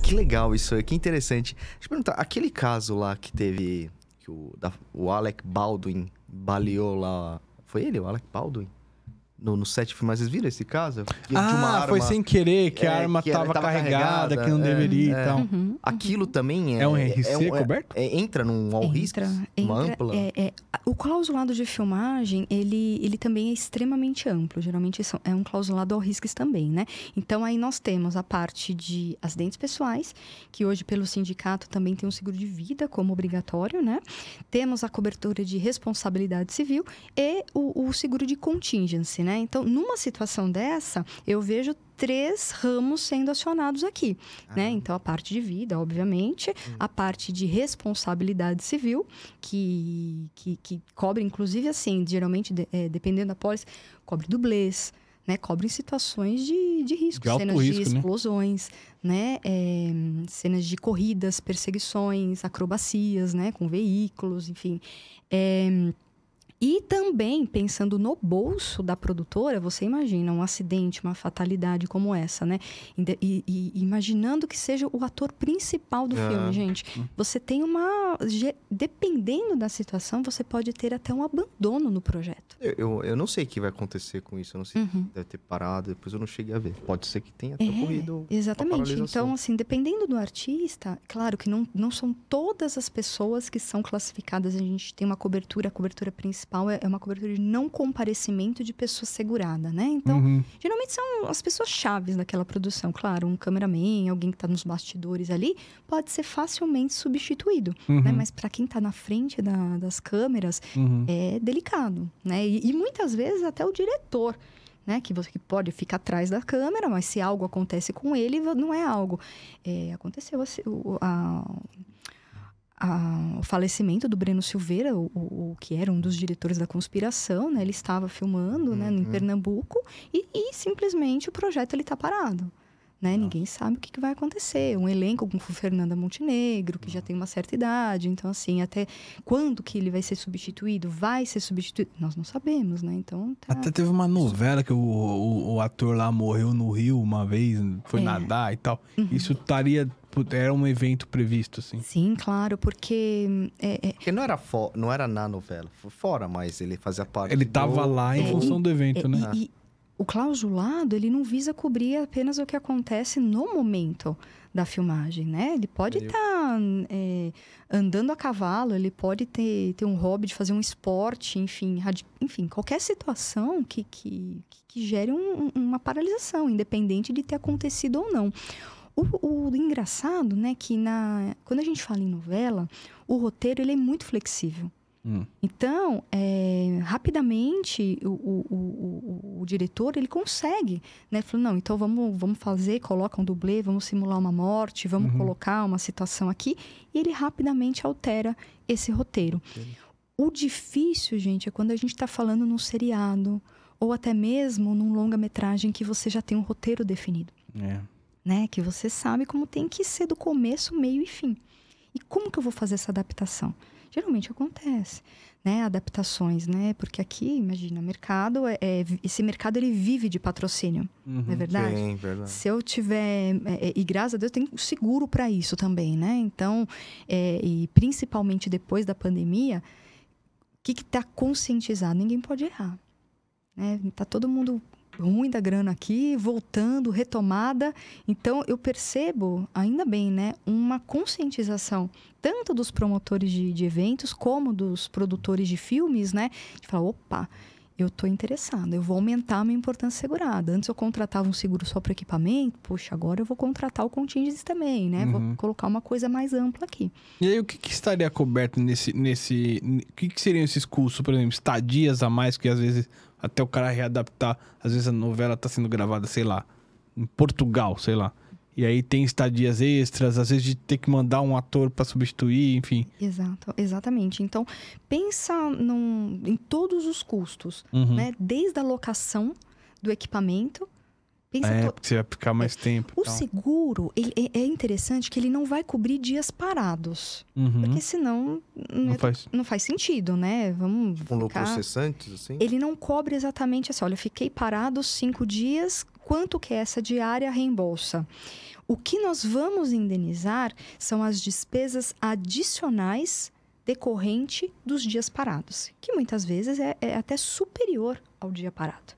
Que legal isso aí, que interessante. Deixa eu perguntar, aquele caso lá que teve, que o Alec Baldwin baleou lá, foi ele, o Alec Baldwin? No set de filmes, vocês viram esse caso? De uma arma, foi sem querer, que a arma tava carregada, que não deveria e tal. Aquilo também É um RC coberto? Entra num all risks? Uma ampla? O clausulado de filmagem, ele também é extremamente amplo. Geralmente é um clausulado all risks também, né? Então, aí nós temos a parte de acidentes pessoais, que hoje, pelo sindicato, também tem um seguro de vida como obrigatório, né? Temos a cobertura de responsabilidade civil e o seguro de contingency, né? Então, numa situação dessa, eu vejo 3 ramos sendo acionados aqui, né? Então, a parte de vida, obviamente, a parte de responsabilidade civil, que cobre, inclusive, assim, geralmente, dependendo da pólice, cobre dublês, né? Cobre em situações de risco, de alto cenas risco, de explosões, né? Cenas de corridas, perseguições, acrobacias, né? Com veículos, enfim. E também, pensando no bolso da produtora, você imagina um acidente, uma fatalidade como essa, né? E imaginando que seja o ator principal do filme, gente. Você tem dependendo da situação, você pode ter até um abandono no projeto. Eu não sei o que vai acontecer com isso. Eu não sei se deve ter parado, depois eu não cheguei a ver. Pode ser que tenha até ocorrido. Exatamente. Então, assim, dependendo do artista, claro que não são todas as pessoas que são classificadas. A gente tem uma cobertura, a cobertura principal é uma cobertura de não comparecimento de pessoa segurada, né? Então, geralmente são as pessoas chaves daquela produção. Claro, um cameraman, alguém que está nos bastidores ali, pode ser facilmente substituído, né? Mas para quem está na frente das câmeras, é delicado, né? E muitas vezes até o diretor, né? Que pode ficar atrás da câmera, mas se algo acontece com ele, não é algo. Aconteceu o falecimento do Breno Silveira, o que era um dos diretores da Conspiração, né? Ele estava filmando, né, em Pernambuco e simplesmente o projeto está parado. Né? Ninguém sabe o que vai acontecer. Um elenco com Fernanda Montenegro, que já tem uma certa idade. Então, assim, até quando que ele vai ser substituído? Vai ser substituído? Nós não sabemos, né? Então, até teve uma novela que o ator lá morreu no Rio uma vez, foi nadar e tal. Isso era um evento previsto, assim. Sim, claro, porque... Porque não era na novela, foi fora, mas ele fazia parte Ele tava lá em função do evento, né? O clausulado, ele não visa cobrir apenas o que acontece no momento da filmagem, né? Ele pode estar andando a cavalo, ele pode ter um hobby de fazer um esporte, enfim, qualquer situação que gere uma paralisação, independente de ter acontecido ou não. O engraçado, né, que quando a gente fala em novela, o roteiro ele é muito flexível. Então, rapidamente, o diretor, ele consegue, né? Falou, não, então vamos fazer, coloca um dublê, vamos simular uma morte, vamos colocar uma situação aqui. E ele rapidamente altera esse roteiro. O difícil, gente, é quando a gente está falando num seriado, ou até mesmo num longa-metragem que você já tem um roteiro definido. Né? Que você sabe como tem que ser do começo, meio e fim. E como que eu vou fazer essa adaptação? Geralmente acontece, né? Adaptações, né? Porque aqui, imagina, mercado esse mercado ele vive de patrocínio, não é verdade? Sim, verdade. Se eu tiver... e graças a Deus tem seguro para isso também, né? Então, e principalmente depois da pandemia, o que está conscientizado? Ninguém pode errar, né? Tá todo mundo... ruim da grana aqui, voltando, retomada. Então, eu percebo, ainda bem, né, uma conscientização tanto dos promotores de eventos como dos produtores de filmes, né, de falar, opa, eu estou interessado, eu vou aumentar a minha importância segurada. Antes eu contratava um seguro só para equipamento, poxa, agora eu vou contratar o contingency também, né, vou colocar uma coisa mais ampla aqui. E aí, o que estaria coberto nesse... O que seriam esses custos, por exemplo, estadias a mais, que às vezes... Até o cara readaptar. Às vezes a novela tá sendo gravada, sei lá, em Portugal, sei lá. E aí tem estadias extras, às vezes de ter que mandar um ator para substituir, enfim. Exatamente. Então, pensa em todos os custos, né? Desde a locação do equipamento... porque você vai ficar mais tempo. O seguro, é interessante que ele não vai cobrir dias parados. Porque senão não faz sentido, né? Vamos lucros cessantes, assim? Ele não cobre exatamente assim, olha, eu fiquei parado 5 dias, quanto que é essa diária reembolsa? O que nós vamos indenizar são as despesas adicionais decorrente dos dias parados, que muitas vezes é até superior ao dia parado.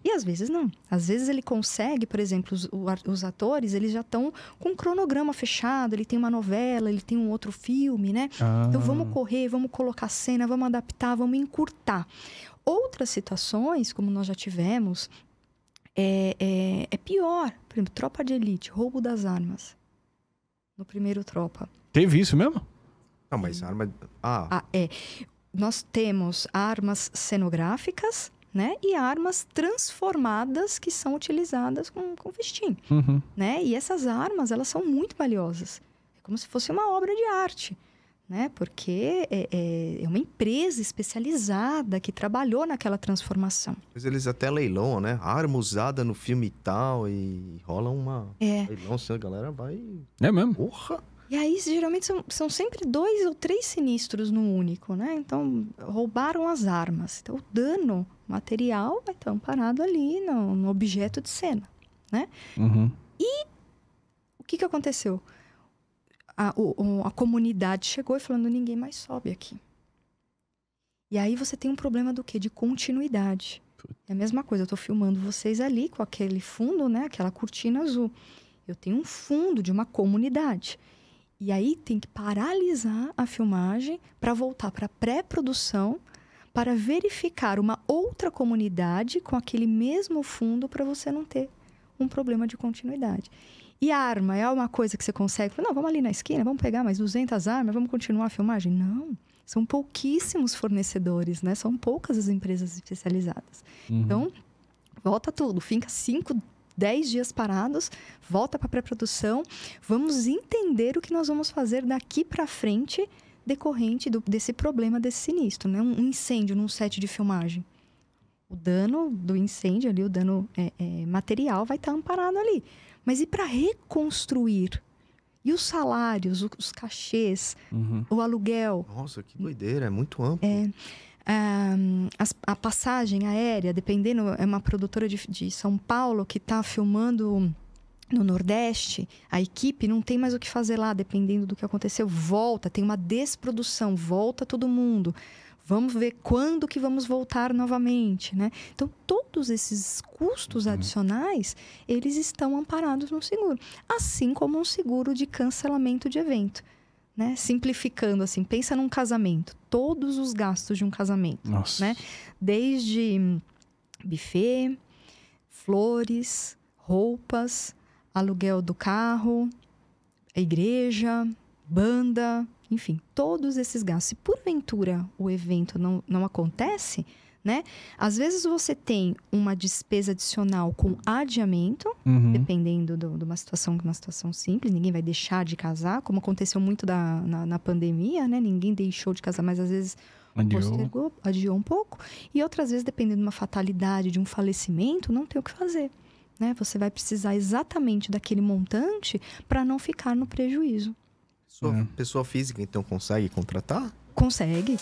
E às vezes não. Às vezes ele consegue, por exemplo, os atores, eles já estão com um cronograma fechado, ele tem uma novela, ele tem um outro filme, né? Então vamos correr, vamos colocar cena, vamos adaptar, vamos encurtar. Outras situações, como nós já tivemos, é pior. Por exemplo, Tropa de Elite, roubo das armas. No primeiro Tropa. Teve isso mesmo? Não, mas arma... Nós temos armas cenográficas, né? E armas transformadas que são utilizadas com festim, né? E essas armas, elas são muito valiosas. É como se fosse uma obra de arte, né? Porque é uma empresa especializada que trabalhou naquela transformação. Mas eles até leiloam, né? Arma usada no filme e tal, e rola uma... leilão, assim, a galera vai... É mesmo? Porra! E aí, geralmente, são sempre 2 ou 3 sinistros no único, né? Então, roubaram as armas. Então, o dano material vai estar amparado ali no objeto de cena, né? E o que aconteceu? A comunidade chegou e falando, ninguém mais sobe aqui. E aí, você tem um problema do quê? De continuidade. É a mesma coisa, eu estou filmando vocês ali com aquele fundo, né? Aquela cortina azul. Eu tenho um fundo de uma comunidade. E aí tem que paralisar a filmagem para voltar para a pré-produção, para verificar uma outra comunidade com aquele mesmo fundo para você não ter um problema de continuidade. E a arma é uma coisa que você consegue... Não, vamos ali na esquina, vamos pegar mais 200 armas, vamos continuar a filmagem? Não, são pouquíssimos fornecedores, né? São poucas as empresas especializadas. Então, volta tudo, fica 5, 10 dias parados, volta para a pré-produção, vamos entender o que nós vamos fazer daqui para frente decorrente desse problema, desse sinistro, né? Um incêndio num set de filmagem. O dano do incêndio ali, o dano material vai estar amparado ali. Mas e para reconstruir? E os salários, os cachês, o aluguel? Nossa, que doideira, é muito amplo. A passagem aérea, dependendo, é uma produtora de São Paulo que está filmando no Nordeste, a equipe não tem mais o que fazer lá, dependendo do que aconteceu, volta, tem uma desprodução, volta todo mundo. Vamos ver quando que vamos voltar novamente, né? Então, todos esses custos adicionais, eles estão amparados no seguro. Assim como um seguro de cancelamento de evento. Né? Simplificando assim, pensa num casamento, todos os gastos de um casamento, né? Desde buffet, flores, roupas, aluguel do carro, a igreja, banda, enfim, todos esses gastos. Se porventura o evento não acontece, né? Às vezes você tem uma despesa adicional com adiamento, dependendo de uma situação simples, ninguém vai deixar de casar, como aconteceu muito na pandemia, né? Ninguém deixou de casar, mas às vezes adiou um pouco. E outras vezes, dependendo de uma fatalidade, de um falecimento, não tem o que fazer, né? Você vai precisar exatamente daquele montante para não ficar no prejuízo. Pessoa física, então, consegue contratar? Consegue.